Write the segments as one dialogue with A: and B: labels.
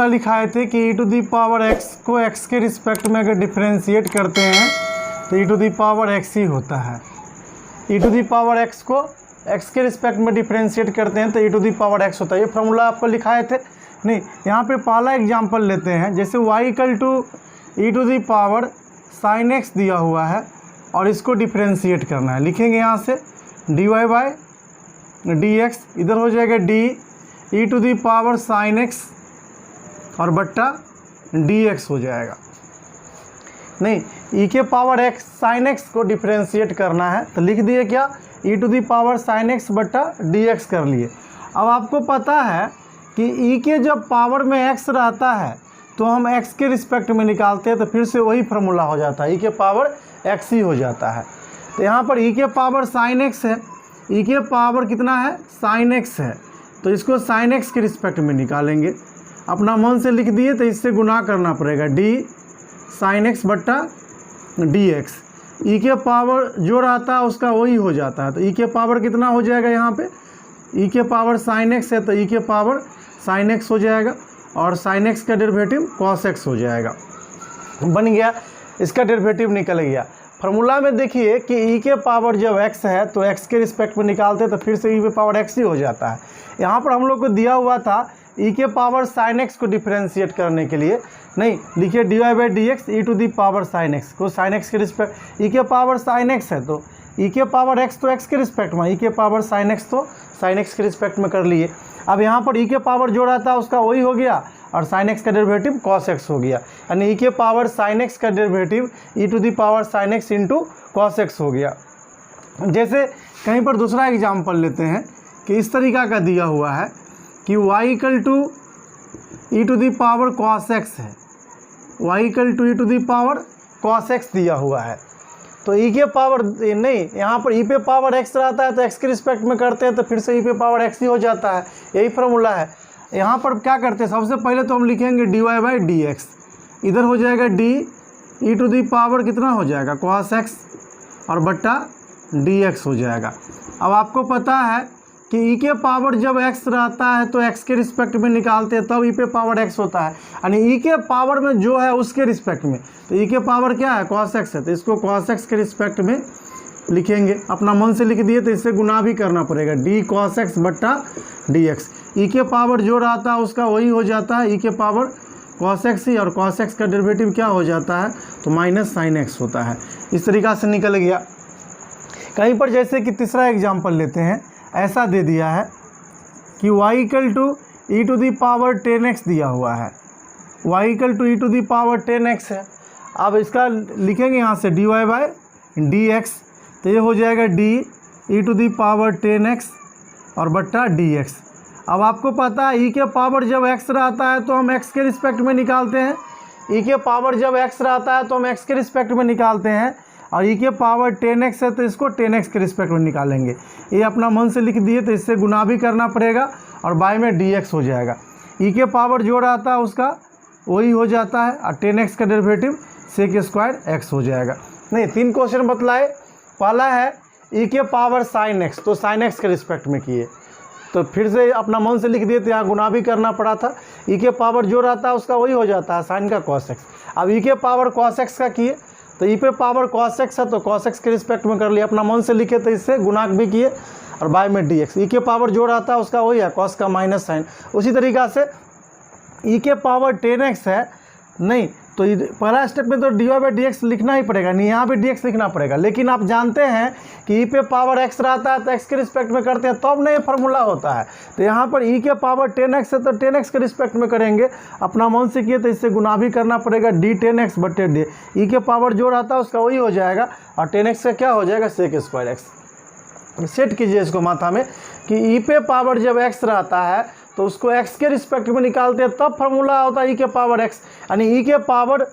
A: Formula लिखाए थे कि e to the power x को x के रिस्पेक्ट में अगर डिफ्रेंशिएट करते हैं तो e to the power x ही होता है। e to the power x को x के रिस्पेक्ट में डिफ्रेंशिएट करते हैं तो e to the power x होता है। ये फॉर्मूला आपको लिखाए थे नहीं। यहाँ पे पहला एग्जांपल लेते हैं, जैसे y equal to e to the power sine x दिया हुआ है और इसको डिफ्रेंशिएट करना है। लिखेंगे यहाँ से dy बाई dx, इधर हो जाएगा d e to the power sine x और बट्टा dx हो जाएगा। नहीं, e के पावर x साइन x को डिफ्रेंशिएट करना है तो लिख दिए क्या, e to the power sine x बट्टा dx कर लिए। अब आपको पता है कि e के जब पावर में x रहता है तो हम x के रिस्पेक्ट में निकालते हैं तो फिर से वही फार्मूला हो जाता है, e के पावर x ही हो जाता है। तो यहाँ पर e के पावर साइन x है, e के पावर कितना है साइन x है, तो इसको साइन x के रिस्पेक्ट में निकालेंगे। अपना मन से लिख दिए तो इससे गुना करना पड़ेगा, d साइन x बट्टा dx। e के पावर जो रहता है उसका वही हो जाता है, तो e के पावर कितना हो जाएगा, यहाँ पे e के पावर साइन x है तो e के पावर साइन x हो जाएगा और साइन x का डेरिवेटिव cos x हो जाएगा। बन गया, इसका डेरिवेटिव निकल गया। फार्मूला में देखिए कि e के पावर जब x है तो x के रिस्पेक्ट में निकालते तो फिर से e पे पावर x ही हो जाता है। यहाँ पर हम लोग को दिया हुआ था e के पावर साइन x को डिफ्रेंशिएट करने के लिए, नहीं लिखिए dy by dx e to the power sine x को साइन x के रिस्पेक्ट, e के पावर साइन x है तो e के पावर x तो x के रिस्पेक्ट में, e के पावर साइन x तो साइन x के रिस्पेक्ट में कर लिए। अब यहाँ पर e के पावर जो रहता है उसका वही हो गया और साइन x का डेरिवेटिव cos x हो गया, यानी e के पावर साइन x का derivative e to the power sine x into cos x हो गया। जैसे कहीं पर दूसरा एग्जाम्पल लेते हैं कि इस तरीका का दिया हुआ है कि y equal to E to the power cos x है, y equal to E to the power cos x दिया हुआ है। तो e के पावर नहीं, यहाँ पर e पे पावर x रहता है तो x के रिस्पेक्ट में करते हैं तो फिर से e पे पावर x ही हो जाता है, यही फार्मूला है। यहाँ पर क्या करते हैं, सबसे पहले तो हम लिखेंगे dy बाई dx, इधर हो जाएगा d e to the power कितना हो जाएगा cos x और बट्टा dx हो जाएगा। अब आपको पता है कि e के पावर जब x रहता है तो x के रिस्पेक्ट में निकालते हैं तब e पे पावर x होता है, यानी e के पावर में जो है उसके रिस्पेक्ट में, तो e के पावर क्या है cos x है तो इसको cos x के रिस्पेक्ट में लिखेंगे। अपना मन से लिख दिए तो इससे गुना भी करना पड़ेगा, d cos x बट्टा dx। e के पावर जो रहता है उसका वही हो जाता है, e के पावर cos x ही, और cos x का डेरिवेटिव क्या हो जाता है तो माइनस साइन x होता है। इस तरीक़ा से निकल गया। कहीं पर जैसे कि तीसरा एग्जाम्पल लेते हैं, ऐसा दे दिया है कि y equal to E to the power 10x दिया हुआ है, y equal to E to the power 10x है। अब इसका लिखेंगे यहाँ से dy बाई dx, तो ये हो जाएगा d E to the power 10x और बट्टा dx। अब आपको पता है e के पावर जब x रहता है तो हम x के रिस्पेक्ट में निकालते हैं, e के पावर जब x रहता है तो हम x के रिस्पेक्ट में निकालते हैं, और e के पावर 10x है तो इसको 10x के रिस्पेक्ट में निकालेंगे। ये अपना मन से लिख दिए तो इससे गुना भी करना पड़ेगा और बाय में dx हो जाएगा। e के पावर जो रहता है उसका वही हो जाता है और 10x का डेरिवेटिव सेक स्क्वायर x हो जाएगा। नहीं, 3 क्वेश्चन बतलाए। पहला है e के पावर साइन x, तो साइन x के रिस्पेक्ट में किए तो फिर से अपना मन से लिख दिए तो यहाँ गुना भी करना पड़ा था। e के पावर जो रहता है उसका वही हो जाता है साइन का cos x। अब e के पावर cos x का किए तो e पे पावर cos x है तो cos x के रिस्पेक्ट में कर लिया, अपना मन से लिखे तो इससे गुना भी किए और बाय में dx। e के पावर जो रहता है उसका वही है cos का माइनस साइन। उसी तरीक़ा से e के पावर 10x है, नहीं तो पहला स्टेप में तो dy बाई dx लिखना ही पड़ेगा, नहीं यहाँ पे dx लिखना पड़ेगा। लेकिन आप जानते हैं कि e पे पावर x रहता है तो x के रिस्पेक्ट में करते हैं तब नहीं फार्मूला होता है। तो यहाँ पर e के पावर 10x है तो 10x के रिस्पेक्ट में करेंगे, अपना मन से किए तो इससे गुना भी करना पड़ेगा, d 10x बटे d। e के पावर जो रहता है उसका वही हो जाएगा और 10x का क्या हो जाएगा सेक स्क्वायर x। सेट कीजिए इसको माथा में कि e पे पावर जब x रहता है तो उसको x के रिस्पेक्ट में निकालते हैं तब फार्मूला होता है e के पावर x, यानी e के पावर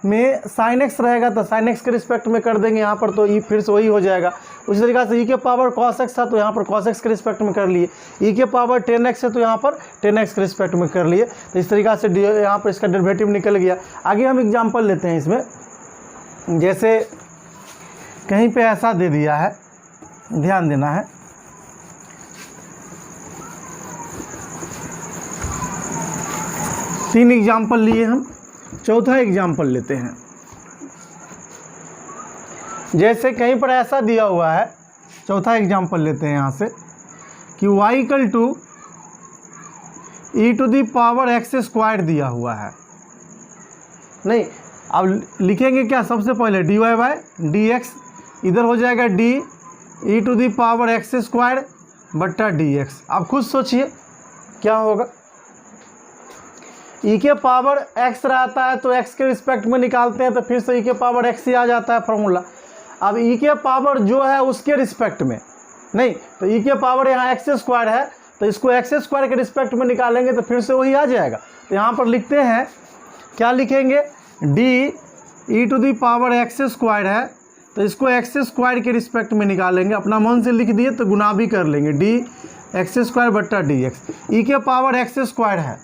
A: में साइन x रहेगा तो साइन x के रिस्पेक्ट में कर देंगे यहाँ पर, तो e फिर से वही हो जाएगा। उसी तरीक़े से e के पावर cos x था तो यहाँ पर cos x के रिस्पेक्ट में कर लिए, e के पावर 10x है तो यहाँ पर 10x के रिस्पेक्ट में कर लिए। तो इस तरीक़ा से यहाँ पर इसका डेरिवेटिव निकल गया। आगे हम एग्जाम्पल लेते हैं इसमें, जैसे कहीं पर ऐसा दे दिया है, ध्यान देना है। 3 एग्जाम्पल लिए हम, चौथा एग्जाम्पल लेते हैं। जैसे कहीं पर ऐसा दिया हुआ है, चौथा एग्जाम्पल लेते हैं यहाँ से कि y equal to e to the power X square दिया हुआ है। नहीं, अब लिखेंगे क्या, सबसे पहले dy बाई डी एक्स, इधर हो जाएगा d E to the power X square बट्टा डी एक्स। आप खुद सोचिए क्या होगा। e के पावर x रहता है तो x के रिस्पेक्ट में निकालते हैं तो फिर से e के पावर x ही आ जाता है फॉर्मूला। अब e के पावर जो है उसके रिस्पेक्ट में, नहीं तो e के पावर यहाँ एक्स स्क्वायर है तो इसको एक्स स्क्वायर के रिस्पेक्ट में निकालेंगे तो फिर से वही आ जाएगा। तो यहाँ पर लिखते हैं, क्या लिखेंगे, d E to the power X square है तो इसको एक्स स्क्वायर के रिस्पेक्ट में निकालेंगे, अपना मन से लिख दिए तो गुना भी कर लेंगे, d एक्स स्क्वायर बट्टा डी एक्स। ई के पावर एक्स स्क्वायर है,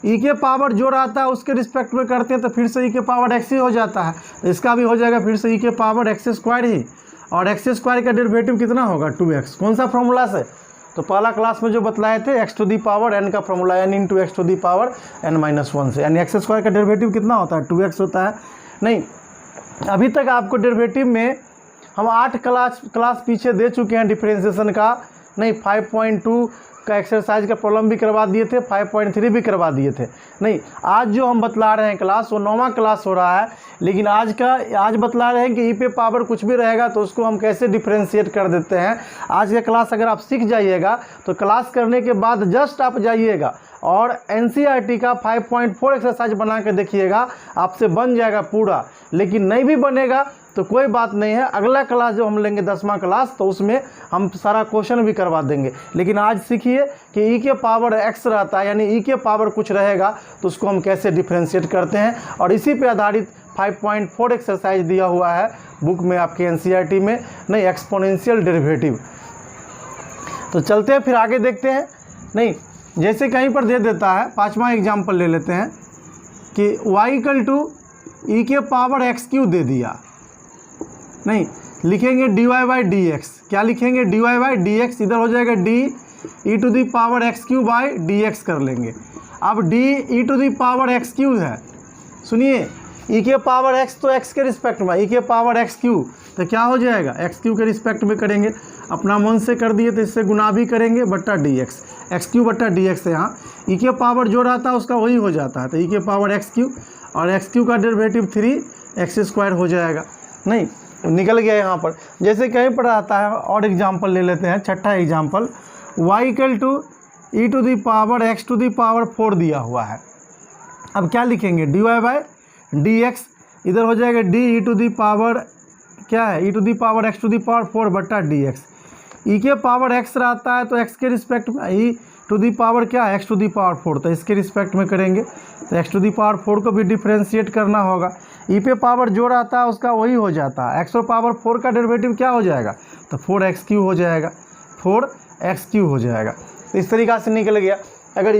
A: ई के पावर जो रहता है उसके रिस्पेक्ट में करते हैं तो फिर से ई के पावर एक्स ही हो जाता है, तो इसका भी हो जाएगा फिर से ई के पावर एक्स स्क्वायर ही। और एक्स स्क्वायर का डेरिवेटिव कितना होगा, 2x। कौन सा फॉर्मूला से, तो पहला क्लास में जो बतलाए थे x to the power n का formula n into X to the power n-1 से, यानी एक्स स्क्वायर का डेरिवेटिव कितना होता है, 2x होता है। नहीं, अभी तक आपको डेरिवेटिव में हम 8 क्लास पीछे दे चुके हैं डिफरेंशिएशन का। नहीं, 5.2 का एक्सरसाइज का प्रॉब्लम भी करवा दिए थे, 5.3 भी करवा दिए थे। नहीं, आज जो हम बतला रहे हैं क्लास वो 9वां क्लास हो रहा है, लेकिन आज बतला रहे हैं कि ई पे पावर कुछ भी रहेगा तो उसको हम कैसे डिफरेंशिएट कर देते हैं। आज का क्लास अगर आप सीख जाइएगा तो क्लास करने के बाद जस्ट आप जाइएगा और NCERT का 5.4 एक्सरसाइज बना के देखिएगा, आपसे बन जाएगा पूरा। लेकिन नहीं भी बनेगा तो कोई बात नहीं है, अगला क्लास जो हम लेंगे 10वां क्लास तो उसमें हम सारा क्वेश्चन भी करवा देंगे। लेकिन आज सीखिए कि ई के पावर एक्स रहता है, यानी ई के पावर कुछ रहेगा तो उसको हम कैसे डिफरेंशिएट करते हैं, और इसी पे आधारित 5.4 एक्सरसाइज दिया हुआ है बुक में आपके NCERT में। नहीं, एक्सपोनेंशियल डेरिवेटिव। तो चलते हैं फिर आगे देखते हैं। नहीं, जैसे कहीं पर दे देता है, 5वां एग्जाम्पल ले लेते हैं कि y इक्वल टू ई के पावर एक्स क्यूब दे दिया। नहीं, लिखेंगे dy बाई डी एक्स। क्या लिखेंगे, dy बाई डी एक्स, इधर हो जाएगा d E to the power X cube by D X कर लेंगे। अब d E to the power X cube है, सुनिए, e के पावर x तो x के रिस्पेक्ट में, e के पावर एक्स क्यूब तो क्या हो जाएगा, एक्स क्यूब के रिस्पेक्ट में करेंगे, अपना मन से कर दिए तो इससे गुना भी करेंगे बट्टा डी एक्स, एक्स क्यूब बट्टा डी एक्स है। यहाँ ई के पावर जो रहता है उसका वही हो जाता है, तो ई के पावर एक्स क्यूब और एक्स क्यूब का डेरिवेटिव 3x स्क्वायर हो जाएगा। नहीं, निकल गया यहाँ पर। जैसे कहीं पर आता है, और एग्जाम्पल ले लेते हैं, छठा example, y equal to E to the power X to the power 4 दिया हुआ है। अब क्या लिखेंगे, dy बाई डी एक्स, इधर हो जाएगा d E to the power क्या है, E to the power X to the power 4 बट्टा डी एक्स। ई के पावर x रहता है तो x के रिस्पेक्ट में, ई टू दी पावर क्या है, एक्स टू दी पावर 4, तो इसके रिस्पेक्ट में करेंगे तो एक्स टू दी पावर 4 को भी डिफ्रेंशिएट करना होगा। ई पे पावर जो रहता है उसका वही हो जाता है, एक्स और पावर 4 का डेरिवेटिव क्या हो जाएगा, तो 4x क्यूब हो जाएगा, 4x क्यूब हो जाएगा। तो इस तरीक़ा से निकल गया। अगर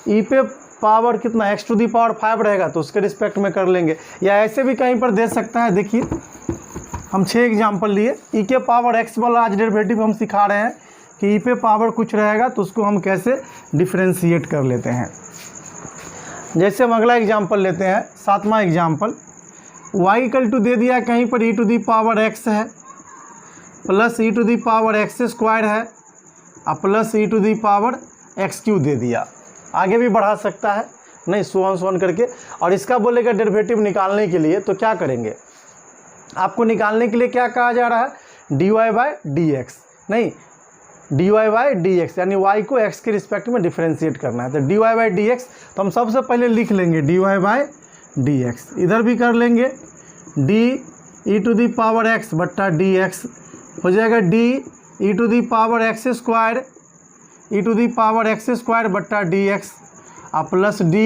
A: ई पे पावर कितना, एक्स टू दी पावर 5 रहेगा तो उसके रिस्पेक्ट में कर लेंगे, या ऐसे भी कहीं पर दे सकता है। देखिए हम 6 एग्जाम्पल लिए, ई के पावर एक्स वाला आज डेरिवेटिव हम सिखा रहे हैं कि ई पे पावर कुछ रहेगा तो उसको हम कैसे डिफरेंशिएट कर लेते हैं। जैसे हम अगला एग्जाम्पल लेते हैं, 7वां एग्जाम्पल, y इक्वल टू दे दिया कहीं पर E to the power x है plus E to the power X square है और plus E to the power X cube दे दिया। आगे भी बढ़ा सकता है, नहीं, सोन करके। और इसका बोलेगा डेरिवेटिव निकालने के लिए तो क्या करेंगे, आपको निकालने के लिए क्या कहा जा रहा है, dy बाई डी एक्स। नहीं, dy बाई डी एक्स, यानी y को x के रिस्पेक्ट में डिफरेंशिएट करना है। तो dy बाई डी एक्स तो हम सबसे पहले लिख लेंगे dy बाई डी एक्स, इधर भी कर लेंगे d E to the power x बट्टा डी एक्स हो जाएगा d E to the power X square, E to the power X square बट्टा डी एक्स और plus d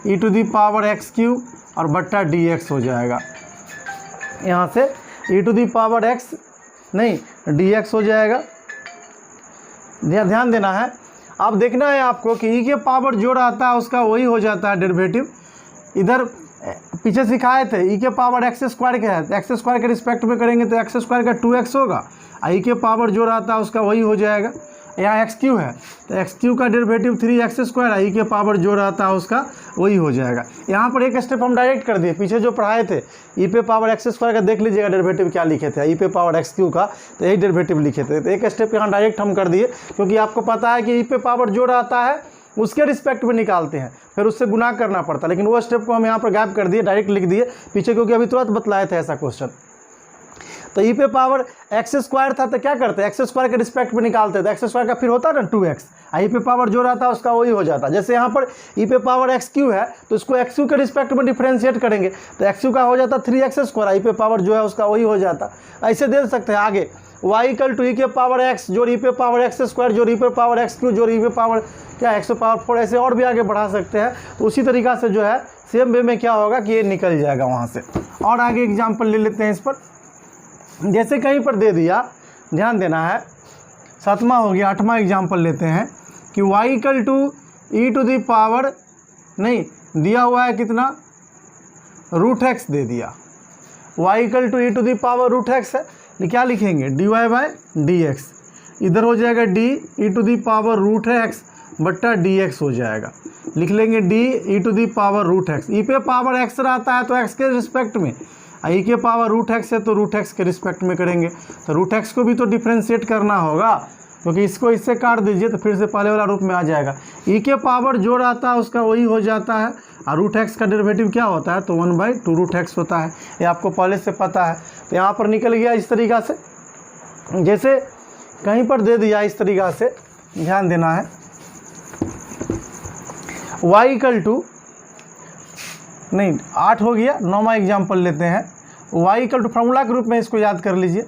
A: E to the power X cube और बट्टा D X हो जाएगा। यहाँ से E to the power x, नहीं, डी एक्स हो जाएगा। ध्यान देना है, अब देखना है आपको कि ई के पावर जो रहता है उसका वही हो जाता है डेरिवेटिव। इधर पीछे सिखाए थे ई के पावर एक्स स्क्वायर क्या है, एक्स स्क्वायर के रिस्पेक्ट में करेंगे तो एक्स स्क्वायर का 2x होगा, ई के पावर जो रहता है उसका वही हो जाएगा। यहाँ एक्स क्यू है तो एक्स क्यू का डेरिवेटिव 3x² आई के पावर जो रहता है उसका वही हो जाएगा। यहाँ पर एक स्टेप हम डायरेक्ट कर दिए, पीछे जो पढ़ाए थे ई पे पावर x² का देख लीजिएगा डेरिवेटिव क्या लिखे थे, ई पे पावर एक्स क्यू का तो यही डेरिवेटिव लिखे थे। तो एक स्टेप यहाँ डायरेक्ट हम कर दिए, क्योंकि आपको पता है कि ई पे पावर जो रहता है उसके रिस्पेक्ट में निकालते हैं, फिर उससे गुना करना पड़ता है, लेकिन वो स्टेप को हम यहाँ पर गैप कर दिए, डायरेक्ट लिख दिए पीछे, क्योंकि अभी तुरंत बतलाए थे ऐसा क्वेश्चन। तो ई पे पावर x² था तो क्या करते हैं, x² के रिस्पेक्ट में निकालते थे, x² का फिर होता है ना 2x, ई पे पावर जो रहता है उसका वही हो जाता है। जैसे यहाँ पर ई पे पावर XQ है तो इसको XQ के रिस्पेक्ट में डिफ्रेंशिएट करेंगे तो XQ का हो जाता 3x², ई पे पावर जो है उसका वही हो जाता। ऐसे दे सकते हैं आगे y = e के पावर x जो ई पे पावर x² जो ई पे पावर XQ जो ई पे पावर क्या x पावर 4, ऐसे और भी आगे बढ़ा सकते हैं। तो उसी तरीक़ा से जो है सेम वे में क्या होगा कि ये निकल जाएगा वहाँ से। और आगे एग्जाम्पल ले लेते हैं इस पर, जैसे कहीं पर दे दिया, ध्यान देना है, 7वां हो गया, 8वां एग्जाम्पल लेते हैं कि y = e to the power नहीं दिया हुआ है कितना √x दे दिया, y = e to the power √x है, क्या लिखेंगे dy/dx, इधर हो जाएगा d e to the power √x बट्टा dx हो जाएगा, लिख लेंगे d e to the power √x। E पे पावर x रहता है तो x के रिस्पेक्ट में, ई के पावर √x है तो √x के रिस्पेक्ट में करेंगे। तो √x को भी तो डिफ्रेंशिएट करना होगा, क्योंकि इसको इससे काट दीजिए तो फिर से पहले वाला रूप में आ जाएगा। ई के पावर जो रहता है उसका वही हो जाता है, और √x का डेरिवेटिव क्या होता है तो 1/2 √x होता है, ये आपको पहले से पता है। तो यहाँ पर निकल गया इस तरीक़ा से, जैसे कहीं पर दे दिया इस तरीक़ा से, ध्यान देना है y = नहीं 8 हो गया। 9वां एग्जाम्पल लेते हैं, y = फार्मूला के रूप में इसको याद कर लीजिए,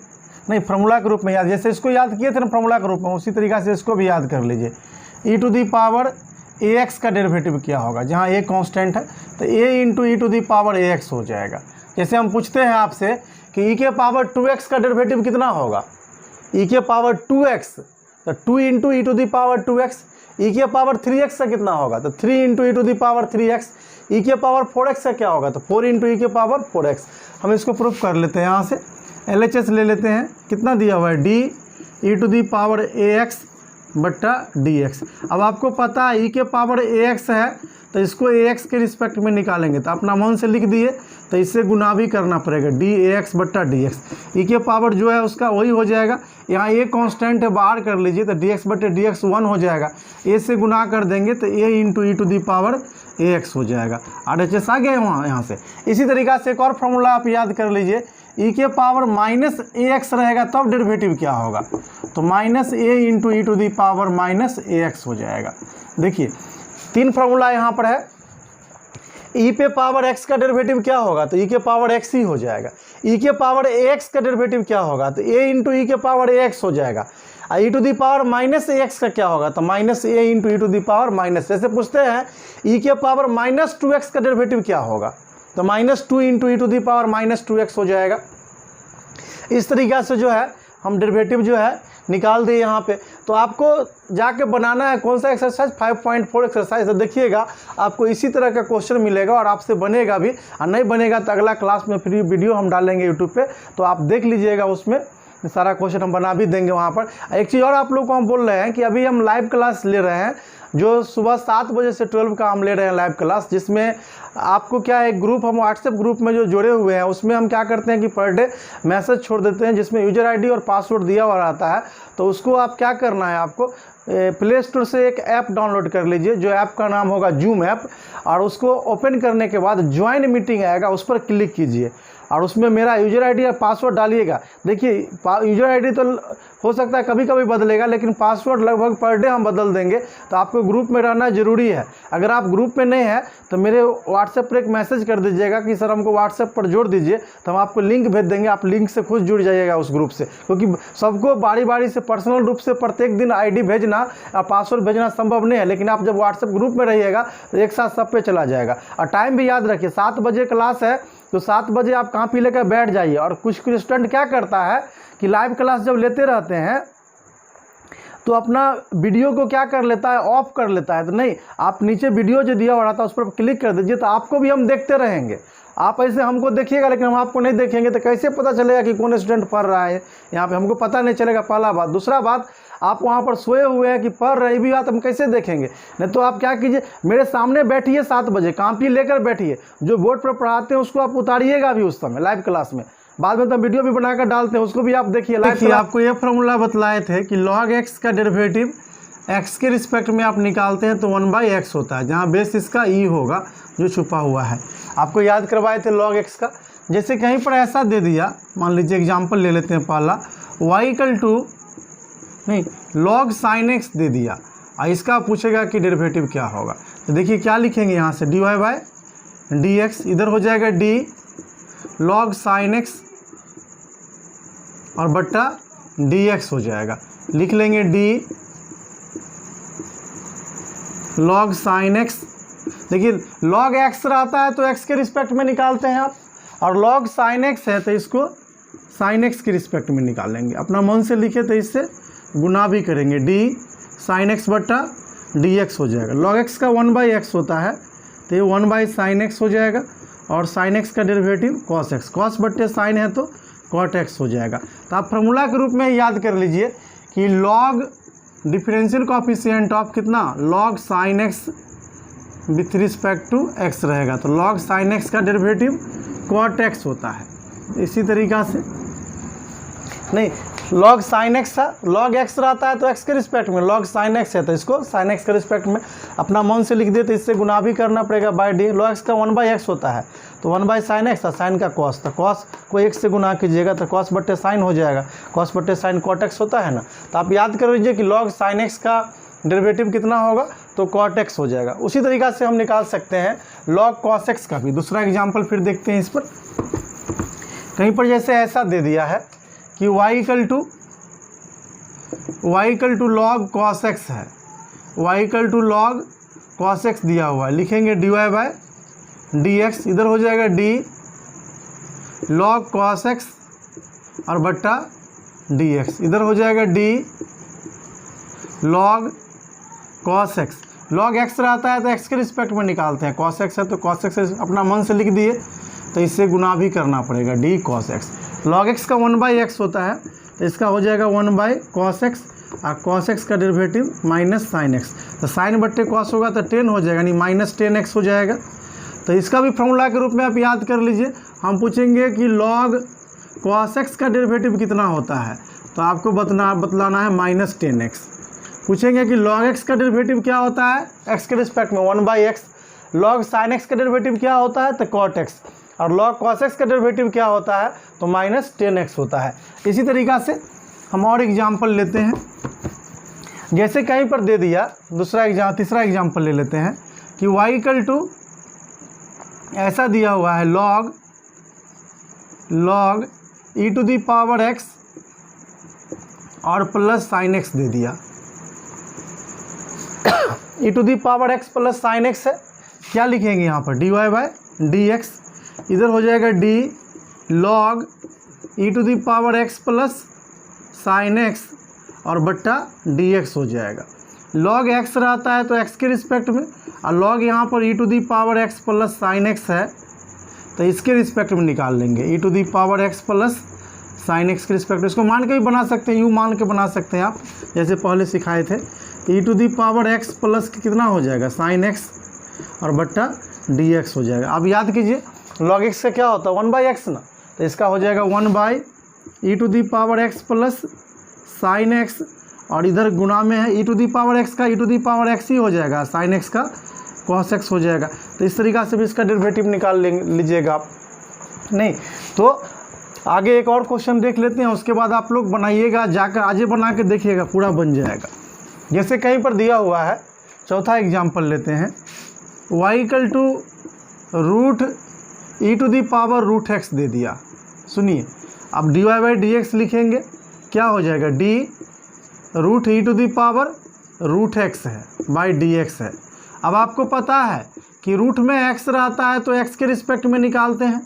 A: नहीं फार्मूला के रूप में याद, जैसे इसको याद किए थे ना फार्मूला के रूप में, उसी तरीक़ा से इसको भी याद कर लीजिए। e to the power ax का डेरिवेटिव क्या होगा, जहाँ a कांस्टेंट है तो a × e to the power ax हो जाएगा। जैसे हम पूछते हैं आपसे कि e के पावर 2x का डेरिवेटिव कितना होगा, e के पावर 2x तो 2 × e to the power 2x, e के पावर 3x का कितना होगा तो 3 × e to the power 3x, e के पावर 4x का क्या होगा तो 4 × e के पावर 4x। हम इसको प्रूफ कर लेते हैं, यहाँ से LHS ले लेते हैं, कितना दिया हुआ है d e to the power ax बट्टा dx। अब आपको पता है e के पावर ax है तो इसको ax के रिस्पेक्ट में निकालेंगे तो अपना मन से लिख दिए, तो इससे गुना भी करना पड़ेगा dax बट्टा dx। e के पावर जो है उसका वही हो जाएगा, यहाँ a कांस्टेंट है बाहर कर लीजिए तो dx बट्टे dx 1 हो जाएगा, a से गुना कर देंगे तो a × e to the power ax हो जाएगा। RHS आ गया वहाँ यहाँ से। इसी तरीक़ा से एक और फार्मूला आप याद कर लीजिए, e के पावर -ax रहेगा तब डेरिवेटिव क्या होगा तो -a × e to the power -ax हो जाएगा। देखिए 3 फार्मूला यहाँ पर है, e पे पावर x का डेरिवेटिव क्या होगा तो e के पावर x ही हो जाएगा, e के पावर ax का डेरिवेटिव क्या होगा तो a × e के पावर ax हो जाएगा, e to the power -ax का क्या होगा तो -a × e to the power -। जैसे पूछते हैं e के पावर -2x का डेरिवेटिव क्या होगा तो -2 × e to the power -2x हो जाएगा। इस तरीक़ा से जो है हम डेरिवेटिव जो है निकाल दिए यहाँ पे। तो आपको जाके बनाना है कौन सा एक्सरसाइज 5.4 एक्सरसाइज, तो देखिएगा आपको इसी तरह का क्वेश्चन मिलेगा और आपसे बनेगा भी, और नहीं बनेगा तो अगला क्लास में फ्री वीडियो हम डालेंगे यूट्यूब पे, तो आप देख लीजिएगा, उसमें सारा क्वेश्चन हम बना भी देंगे वहाँ पर। एक चीज़ और आप लोग को हम बोल रहे हैं कि अभी हम लाइव क्लास ले रहे हैं, जो सुबह 7 बजे से 12 का हम ले रहे हैं लाइव क्लास, जिसमें आपको क्या है, एक ग्रुप हम व्हाट्सएप ग्रुप में जो जुड़े हुए हैं उसमें हम क्या करते हैं कि पर डे मैसेज छोड़ देते हैं जिसमें यूजर आईडी और पासवर्ड दिया हुआ रहता है। तो उसको आप क्या करना है, आपको प्ले स्टोर से एक ऐप डाउनलोड कर लीजिए, जो ऐप का नाम होगा जूम ऐप, और उसको ओपन करने के बाद ज्वाइन मीटिंग आएगा, उस पर क्लिक कीजिए और उसमें मेरा यूजर आईडी और पासवर्ड डालिएगा। देखिए यूजर आईडी तो हो सकता है कभी कभी बदलेगा, लेकिन पासवर्ड लगभग पर डे हम बदल देंगे। तो आपको ग्रुप में रहना ज़रूरी है। अगर आप ग्रुप में नहीं है तो मेरे व्हाट्सएप पर एक मैसेज कर दीजिएगा कि सर हमको व्हाट्सएप पर जोड़ दीजिए, तो हम आपको लिंक भेज देंगे, आप लिंक से खुद जुड़ जाइएगा उस ग्रुप से, क्योंकि सबको बारी बारी से पर्सनल रूप से प्रत्येक दिन आईडी भेजना और पासवर्ड भेजना संभव नहीं है। लेकिन आप जब व्हाट्सएप ग्रुप में रहिएगा तो एक साथ सब पे चला जाएगा। और टाइम भी याद रखिए, 7 बजे क्लास है, तो 7 बजे आप कॉपी लेकर बैठ जाइए। और कुछ स्टूडेंट क्या करता है कि लाइव क्लास जब लेते रहते हैं तो अपना वीडियो को क्या कर लेता है, ऑफ कर लेता है। तो नहीं, आप नीचे वीडियो जो दिया हुआ रहता है उस पर क्लिक कर दीजिए, तो आपको भी हम देखते रहेंगे। आप ऐसे हमको देखिएगा लेकिन हम आपको नहीं देखेंगे, तो कैसे पता चलेगा कि कौन स्टूडेंट पढ़ रहा है यहाँ पे, हमको पता नहीं चलेगा, पहला बात। दूसरा बात, आप वहाँ पर सोए हुए हैं कि पढ़ रहे भी बात हम कैसे देखेंगे। नहीं तो आप क्या कीजिए, मेरे सामने बैठिए 7 बजे, कॉपी लेकर बैठिए, जो बोर्ड पर पढ़ाते हैं उसको आप उतारिएगा भी उस समय लाइव क्लास में, बाद में तो वीडियो भी बनाकर डालते हैं, उसको भी आप देखिए लाइव। आपको ये फॉर्मूला बतलाए थे कि log x का डेरिवेटिव x के रिस्पेक्ट में आप निकालते हैं तो 1/x होता है, जहाँ बेस इसका e होगा जो छुपा हुआ है। आपको याद करवाए थे log x का। जैसे कहीं पर ऐसा दे दिया, मान लीजिए एग्जाम्पल ले लेते हैं पहला, y log sin x दे दिया, इसका पूछेगा कि डेरिवेटिव क्या होगा। तो देखिए क्या लिखेंगे यहाँ से, dy/dx, इधर हो जाएगा d log sin x और बट्टा dx हो जाएगा। लिख लेंगे d log sin x। देखिए log x रहता है तो x के रिस्पेक्ट में निकालते हैं आप, और log sin x है तो इसको sin x के रिस्पेक्ट में निकालेंगे। अपना मन से लिखे तो इससे गुना भी करेंगे, d sin x बट्टा dx हो जाएगा। log x का 1/x होता है तो ये 1/sin x हो जाएगा, और sin x का डेरिवेटिव cos x, cos बट्टे sin है तो cot x हो जाएगा। तो आप फार्मूला के रूप में याद कर लीजिए कि log डिफरेंशियल कोएफिशिएंट ऑफ कितना, log sin x with respect to x रहेगा, तो log sin x का डेरिवेटिव cot x होता है। इसी तरीक़ा से नहीं, log sin x था, log x रहता है तो x के रिस्पेक्ट में, log sin x है तो इसको sin x के रिस्पेक्ट में अपना मन से लिख दे, तो इससे गुना भी करना पड़ेगा बाय डी। log x का 1/x होता है तो 1/sin x था, sin का cos, तो cos को 1 से गुना कीजिएगा तो cos बट्टे sin हो जाएगा, cos बट्टे sin cot x होता है ना। तो आप याद कर लीजिए कि log sin x का डेरिवेटिव कितना होगा, तो cot x हो जाएगा। उसी तरीक़ा से हम निकाल सकते हैं log cos x का भी। दूसरा एग्जाम्पल फिर देखते हैं इस पर। कहीं पर जैसे ऐसा दे दिया है कि y equal to log cos x है, y equal to log cos x दिया हुआ है, लिखेंगे dy/dx, इधर हो जाएगा d log cos x और बट्टा dx, इधर हो जाएगा d log cos x। log x रहता है तो x के रिस्पेक्ट में निकालते हैं, cos x है तो cos x अपना मन से लिख दिए, तो इससे गुना भी करना पड़ेगा, d cos x। log x का 1/x होता है तो इसका हो जाएगा 1/cos x, और cos x का डेरिवेटिव माइनस sin x, तो sin बट्टे cos होगा तो 10 हो जाएगा, यानी माइनस 10x हो जाएगा। तो इसका भी फॉर्मूला के रूप में आप याद कर लीजिए। हम पूछेंगे कि log cos x का डेरिवेटिव कितना होता है, तो आपको बतलाना है माइनस 10x। पूछेंगे कि log x का डेरिवेटिव क्या होता है, x के रिस्पेक्ट में 1/x। log sin x का डेरिवेटिव क्या होता है, तो cot x, और log cos x का डेरिवेटिव क्या होता है, तो माइनस 10x होता है। इसी तरीक़ा से हम और एग्जाम्पल लेते हैं। जैसे कहीं पर दे दिया, तीसरा एग्जाम्पल ले लेते हैं कि y इक्वल टू ऐसा दिया हुआ है log e to the power x और प्लस sin x दे दिया। e to the power x plus sin x है, क्या लिखेंगे यहाँ पर, dy/dx, इधर हो जाएगा d log e to the power x plus sin x और बट्टा dx हो जाएगा। log x रहता है तो x के रिस्पेक्ट में, और log यहाँ पर e to the power x plus sin x है तो इसके रिस्पेक्ट में निकाल लेंगे, e to the power x plus sin x के रिस्पेक्ट। इसको मान के भी बना सकते हैं, यूँ मान के बना सकते हैं आप, जैसे पहले सिखाए थे। e to the power x plus कितना हो जाएगा, sin x और बट्टा dx हो जाएगा। अब याद कीजिए log x का क्या होता है, 1/x ना, तो इसका हो जाएगा 1/e to the power x plus sin x, और इधर गुना में है e to the power x का e to the power x ही हो जाएगा, sin x का cos x हो जाएगा। तो इस तरीक़ा से भी इसका डेरिवेटिव निकाल लीजिएगा आप। नहीं तो आगे एक और क्वेश्चन देख लेते हैं, उसके बाद आप लोग बनाइएगा, जाकर आज बना के देखिएगा, पूरा बन जाएगा। जैसे कहीं पर दिया हुआ है, चौथा एग्जाम्पल लेते हैं, y equal to root e to the power root x दे दिया। सुनिए, अब dy/dx लिखेंगे, क्या हो जाएगा, d root e to the power root x है बाई dx है। अब आपको पता है कि रूट में x रहता है तो x के रिस्पेक्ट में निकालते हैं,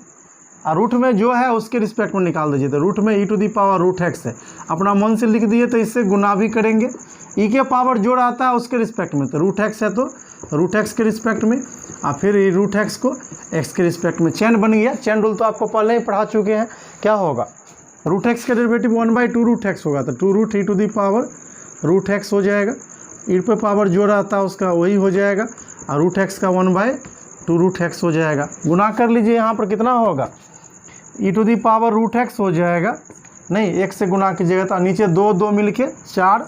A: और रूट में जो है उसके रिस्पेक्ट में निकाल दीजिए। तो रूट में e to the power root x है, अपना मन से लिख दिए, तो इससे गुना भी करेंगे। e के पावर जो रहता है उसके रिस्पेक्ट में, तो रूट x है तो रूट x के रिस्पेक्ट में, और फिर रूट x को x के रिस्पेक्ट में। चेन बन गया, चेन रूल तो आपको पहले ही पढ़ा चुके हैं। क्या होगा, रूट x का डेरिवेटिव 1/2 रूट x होगा, तो 2 root e to the power root X हो जाएगा, ई पे पावर जो रहता है उसका वही हो जाएगा, और रूट एक्स का 1/2 रूट एक्स हो जाएगा। गुना कर लीजिए, यहाँ पर कितना होगा, E to the power root X हो जाएगा, नहीं एक से गुना कीजिएगा तो नीचे 2 2 मिल के 4,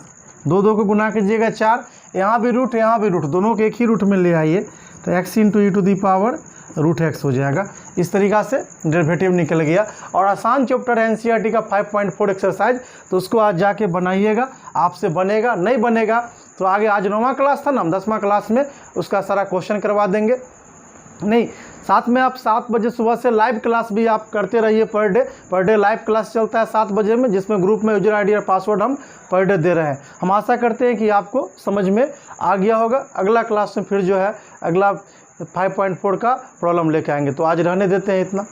A: 2 2 को गुना कीजिएगा 4, यहाँ भी रूट यहाँ भी रूट, दोनों के एक ही रूट में ले आइए तो x into E to the power root X हो जाएगा। इस तरीक़ा से डेरिवेटिव निकल गया। और आसान चैप्टर है NCERT का 5.4 एक्सरसाइज, तो उसको आज जाके बनाइएगा, आपसे बनेगा, नहीं बनेगा तो आगे आज 9वां क्लास था ना, हम 10वां क्लास में उसका सारा क्वेश्चन करवा देंगे। नहीं, साथ में आप 7 बजे सुबह से लाइव क्लास भी आप करते रहिए, पर डे लाइव क्लास चलता है 7 बजे में, जिसमें ग्रुप में यूजर आईडी और पासवर्ड हम पर डे दे रहे हैं। हम आशा करते हैं कि आपको समझ में आ गया होगा। अगला क्लास में फिर जो है अगला 5.4 का प्रॉब्लम लेके आएंगे। तो आज रहने देते हैं इतना।